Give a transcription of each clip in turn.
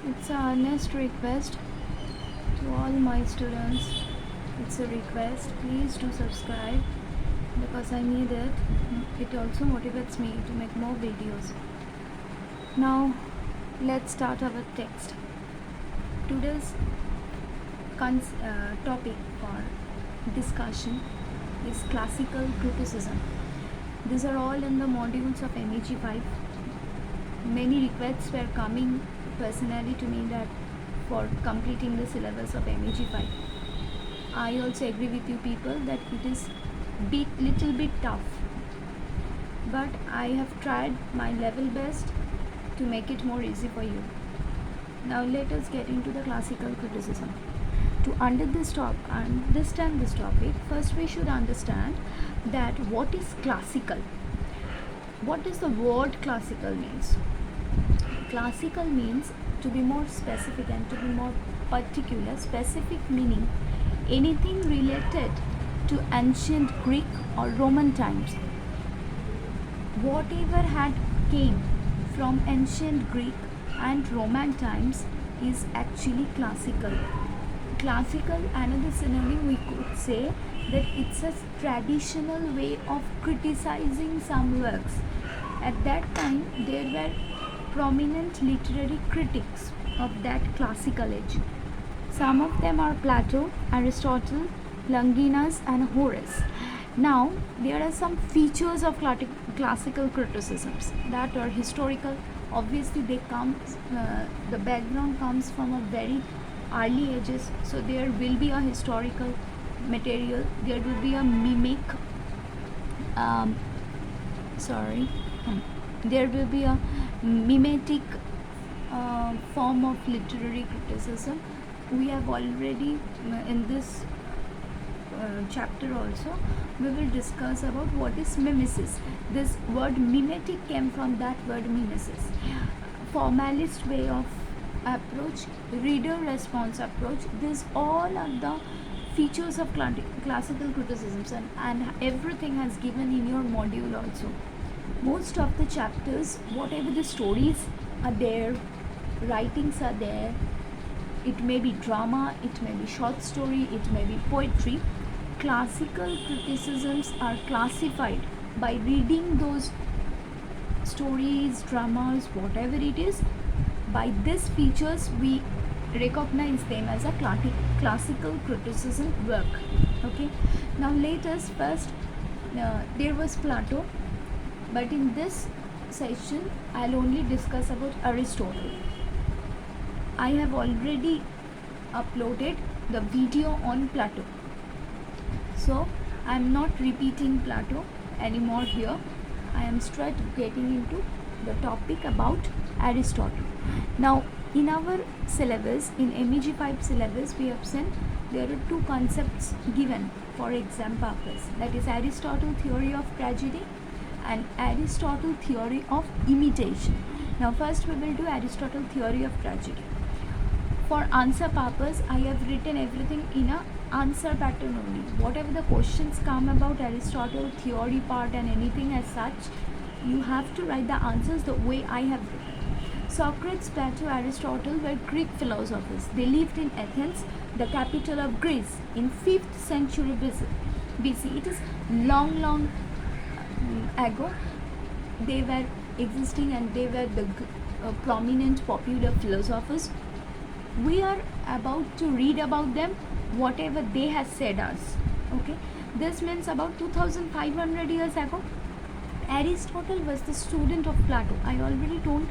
It's a earnest request to all my students. It's a request. Please do subscribe because I need it. It also motivates me to make more videos. Now, let's start our text. Today's topic for discussion is classical criticism. These are all in the modules of MEG 5. Many requests were coming personally to me that for completing the syllabus of MEG 5. I also agree with you people that it is little bit tough, but I have tried my level best to make it more easy for you. Now let us get into the classical criticism. To understand this topic, first we should understand that what is classical. What does the word classical means? Classical means, to be more specific and to be more particular, specific meaning anything related to ancient Greek or Roman times. Whatever had came from ancient Greek and Roman times is actually classical. Classical, another synonym we could say that it's a traditional way of criticizing some works. At that time there were prominent literary critics of that classical age. Some of them are Plato, Aristotle, Longinus and Horace. Now there are some features of classical criticisms that are historical. Obviously they come, the background comes from a very early ages, so there will be a historical material, there will be a there will be a mimetic form of literary criticism. We have already in this chapter also we will discuss about what is mimesis. This word mimetic came from that word mimesis. Formalist way of approach, reader response approach, these all are the features of classical criticisms, and everything has given in your module also. Most of the chapters, whatever the stories are there, writings are there, it may be drama, it may be short story, it may be poetry. Classical criticisms are classified by reading those stories, dramas, whatever it is. By these features we recognize them as a classical criticism work. Okay, now let us first, there was Plato, but in this session I'll only discuss about Aristotle. I have already uploaded the video on Plato, so I'm not repeating Plato anymore here. I am straight getting into the topic about Aristotle. Now in our syllabus, in MEG 5 syllabus, we have seen there are two concepts given for exam purpose, that is Aristotle theory of tragedy and Aristotle theory of imitation. Now first we will do Aristotle theory of tragedy. For answer purpose, I have written everything in a answer pattern only. Whatever the questions come about Aristotle theory part and anything as such, you have to write the answers the way I have written. Socrates, Plato, Aristotle were Greek philosophers. They lived in Athens, the capital of Greece, in 5th century BC. It is long ago they were existing, and they were the prominent popular philosophers. We are about to read about them, whatever they have said us. Okay, this means about 2500 years ago Aristotle was the student of Plato. I already told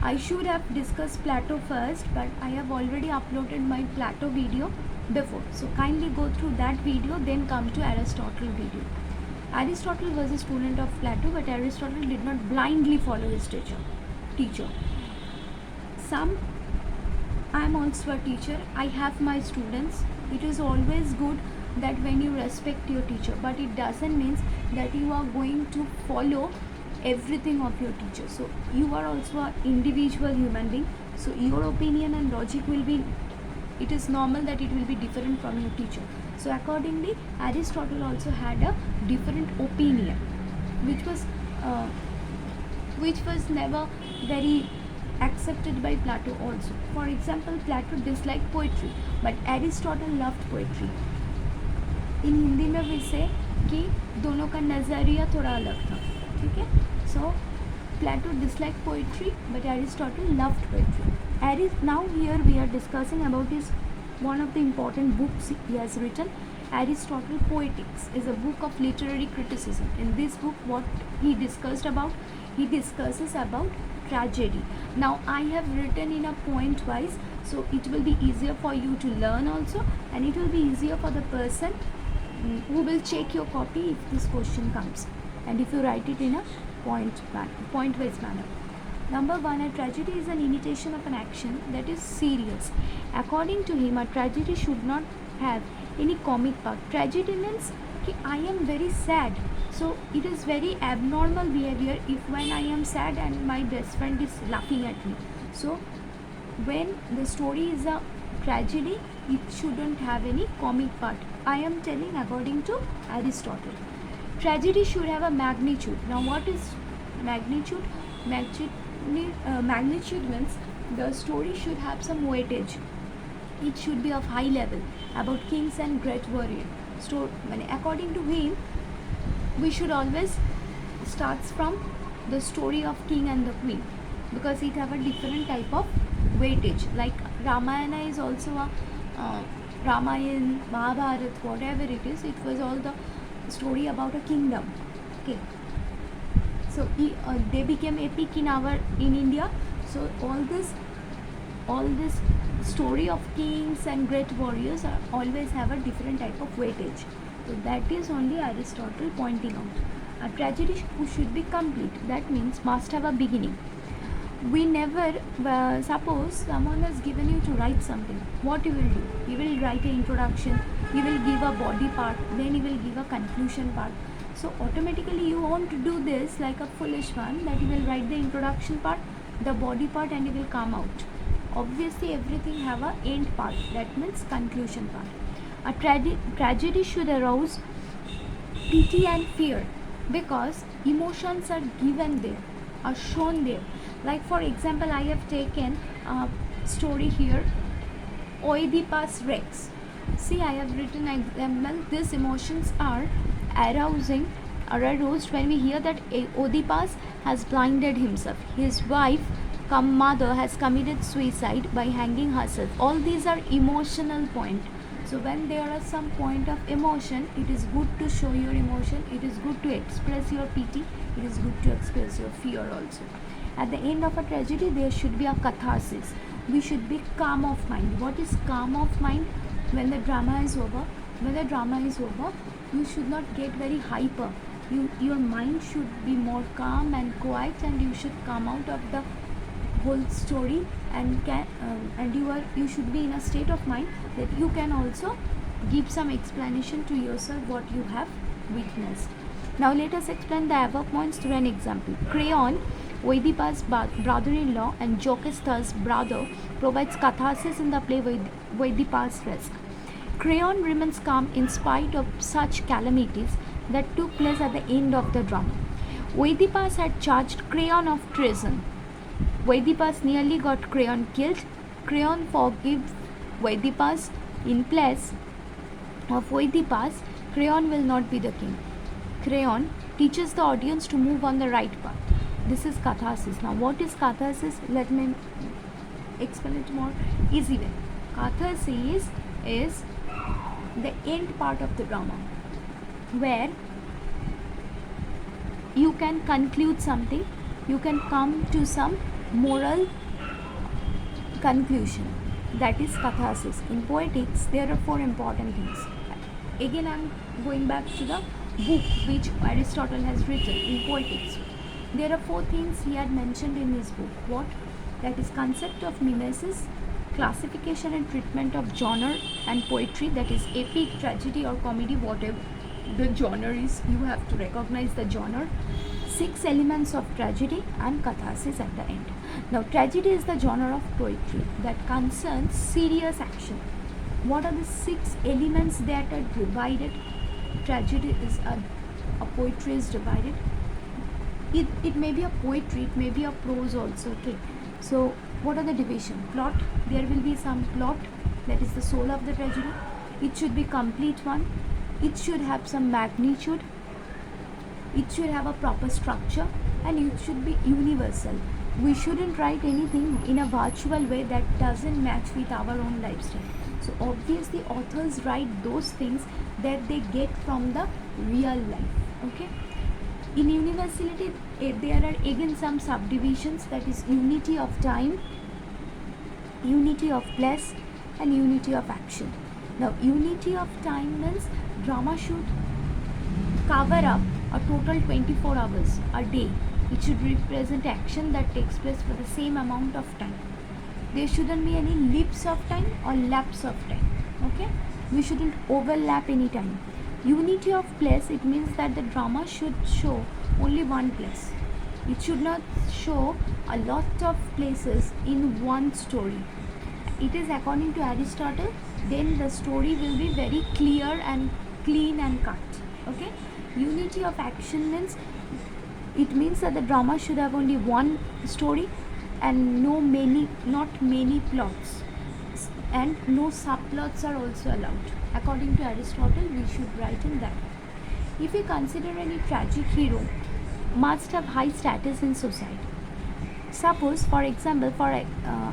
I should have discussed Plato first, but I have already uploaded my Plato video before, so kindly go through that video, then come to Aristotle video. Aristotle was a student of Plato, but Aristotle did not blindly follow his teacher. I am also a teacher, I have my students. It is always good that when you respect your teacher, but it doesn't mean that you are going to follow everything of your teacher. So you are also an individual human being, so your opinion and logic will be, it is normal that it will be different from your teacher. So accordingly Aristotle also had a different opinion, which was never very accepted by Plato also. For example, Plato disliked poetry, but Aristotle loved poetry. इन हिंदी में भी से कि दोनों का नज़रिया थोड़ा अलग था, ठीक है. सो Plato disliked poetry, but Aristotle loved poetry. Now here we are discussing about his one of the important books he has written. Aristotle Poetics is a book of literary criticism. In this book, what he discussed about, he discusses about tragedy. Now I have written in a point wise, so it will be easier for you to learn also, and it will be easier for the person who will check your copy if this question comes, and if you write it in a point wise manner. Number 1, a tragedy is an imitation of an action that is serious. According to him, a tragedy should not have any comic part. Tragedy means कि I am very sad, so it is very abnormal behavior if when I am sad and my best friend is laughing at me. So when the story is a tragedy, it shouldn't have any comic part. I am telling according to Aristotle. Tragedy should have a magnitude. Now what is magnitude? Magnitude means the story should have some weightage. It should be of high level, about kings and great warriors. So according to him, we should always start from the story of king and the queen, because it have a different type of weightage. Like Ramayana is also a Ramayana, Mahabharata, whatever it is, it was all the story about a kingdom. Okay, so they became epic in India. So all this story of kings and great warriors always have a different type of weightage. So that is only Aristotle pointing out. A tragedy should be complete. That means must have a beginning. We never suppose someone has given you to write something. What you will do? You will write an introduction. You will give a body part. Then you will give a conclusion part. So automatically you won't do this like a foolish one, that you will write the introduction part, the body part, and you will come out. Obviously everything have a end part, that means conclusion part. A tragedy should arouse pity and fear, because emotions are given there, are shown there. Like for example, I have taken a story here, Oedipus Rex. See, I have written an example. These emotions are aroused when we hear that Oedipus has blinded himself. His wife, come mother, has committed suicide by hanging herself. All these are emotional points. So when there are some point of emotion, it is good to show your emotion. It is good to express your pity. It is good to express your fear also. At the end of a tragedy, there should be a catharsis. We should be calm of mind. What is calm of mind? When the drama is over, you should not get very hyper. Your mind should be more calm and quiet, and you should come out of the whole story and you should be in a state of mind that you can also give some explanation to yourself what you have witnessed. Now let us explain the above points through an example. Creon, Oedipus' brother-in-law and Jocasta brother, provides catharsis in the play Oedipus Rex. Creon remains calm in spite of such calamities that took place at the end of the drama. Oedipus had charged Creon of treason. Oedipus nearly got Creon killed. Creon forgives Oedipus. In place of Oedipus, Creon will not be the king. Creon teaches the audience to move on the right path. This is catharsis. Now what is catharsis? Let me explain it more easy way. Catharsis is the end part of the drama, where you can conclude something, you can come to some moral conclusion. That is catharsis. In poetics, there are 4 important things. Again, I am going back to the book which Aristotle has written in poetics. There are 4 things he had mentioned in his book. What? That is concept of mimesis, classification and treatment of genre and poetry, that is epic, tragedy or comedy, whatever the genre is, you have to recognize the genre. 6 elements of tragedy and catharsis at the end. Now tragedy is the genre of poetry that concerns serious action. What are the 6 elements that are divided? Tragedy is a poetry is divided. It may be a poetry, it may be a prose also. Okay, So what are the division? Plot, there will be some plot, that is the soul of the tragedy. It should be complete one. It should have some magnitude. It should have a proper structure, and it should be universal. We shouldn't write anything in a virtual way that doesn't match with our own lifestyle. So obviously authors write those things that they get from the real life. Okay. In universality, there are again some subdivisions, that is unity of time, unity of place, and unity of action. Now unity of time means drama should cover up a total 24 hours a day. It should represent action that takes place for the same amount of time. There shouldn't be any leaps of time or lapse of time. Okay, we shouldn't overlap any time. Unity of place, it means that the drama should show only one place. It should not show a lot of places in one story. It is according to Aristotle, then the story will be very clear and clean and cut. Okay, unity of action means, it means that the drama should have only one story and not many plots, and no subplots are also allowed. According to Aristotle, we should write in that. If we consider any tragic hero, must have high status in society. Suppose, for example, for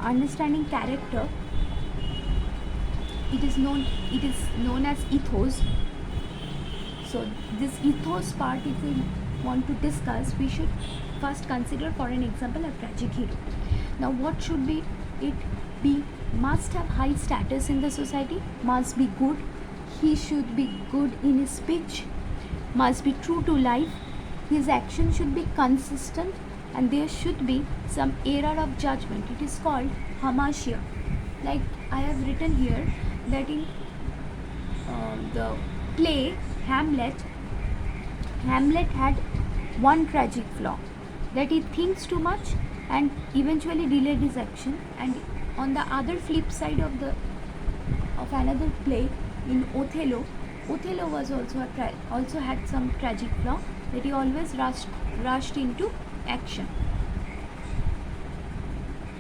understanding character, it is known as ethos. So this ethos part, if we want to discuss, we should first consider, for an example, a tragic hero. Now what should be it be? Must have high status in the society, must be good, he should be good in his speech, must be true to life, his action should be consistent, and there should be some error of judgment. It is called hamartia. Like I have written here that in the play Hamlet had one tragic flaw, that he thinks too much and eventually delayed his action. And on the other flip side of another play, in Othello was also had some tragic flaw, that he always rushed into action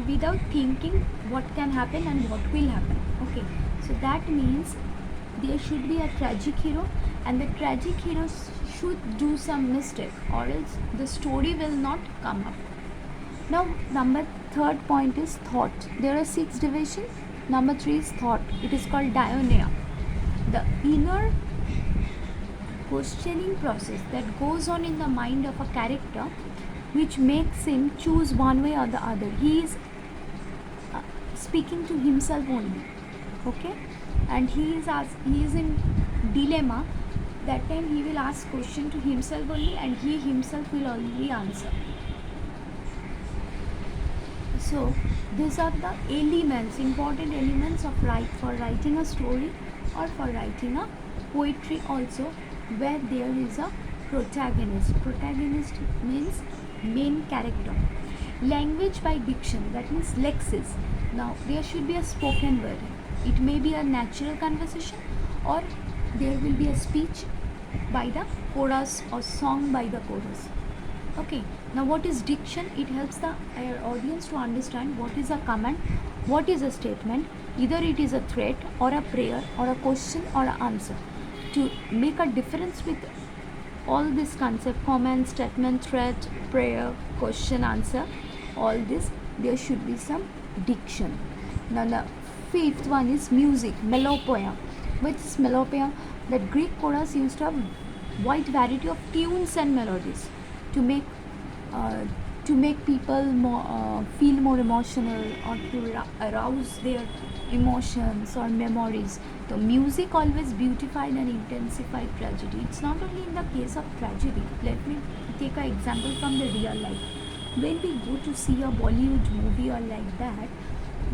without thinking what can happen and what will happen. Okay, so that means there should be a tragic hero, and the tragic hero should do some mistake, or else the story will not come up. Now third point is thought. There are 6 divisions. Number 3 is thought. It is called dianoia. The inner questioning process that goes on in the mind of a character, which makes him choose one way or the other. He is speaking to himself only. Okay, and he is in dilemma. That time he will ask question to himself only, and he himself will only answer. So these are the elements, important elements of for writing a story or for writing a poetry also, where there is a protagonist. Protagonist means main character. Language by diction, that means lexis. Now there should be a spoken word. It may be a natural conversation, or there will be a speech by the chorus or song by the chorus. Okay, now what is diction? It helps the audience to understand what is a command, what is a statement, either it is a threat or a prayer or a question or an answer. To make a difference with all this concept, command, statement, threat, prayer, question, answer, all this, there should be some diction. Now the 5th one is music, melopoia. Which is melopoia? That Greek chorus used to have wide variety of tunes and melodies to make people feel more emotional, or to arouse their emotions or memories. The music always beautified and intensified tragedy. It's not only in the case of tragedy. Let me take an example from the real life. When we go to see a Bollywood movie or like that,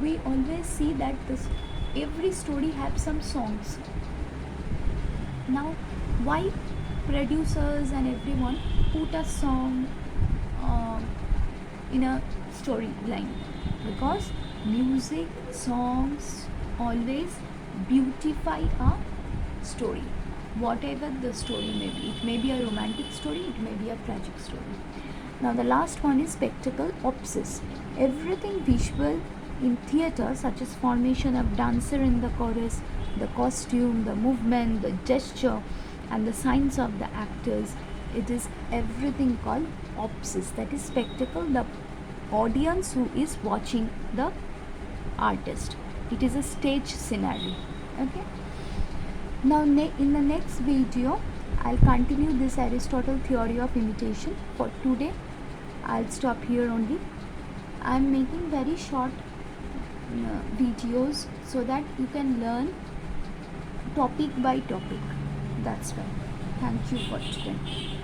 we always see that every story has some songs. Now, why producers and everyone put a song in a storyline? Because music, songs always beautify a story, whatever the story may be. It may be a romantic story, it may be a tragic story. Now the last one is spectacle obsess. Everything visual in theatre, such as formation of dancer in the chorus, the costume, the movement, the gesture, and the signs of the actors, it is everything called obsess. That is spectacle, the audience who is watching the artist. It is a stage scenario. Okay. Now in the next video, I'll continue this Aristotle theory of imitation. For today, I'll stop here only. I'm making very short videos so that you can learn topic by topic. That's why. Thank you for today.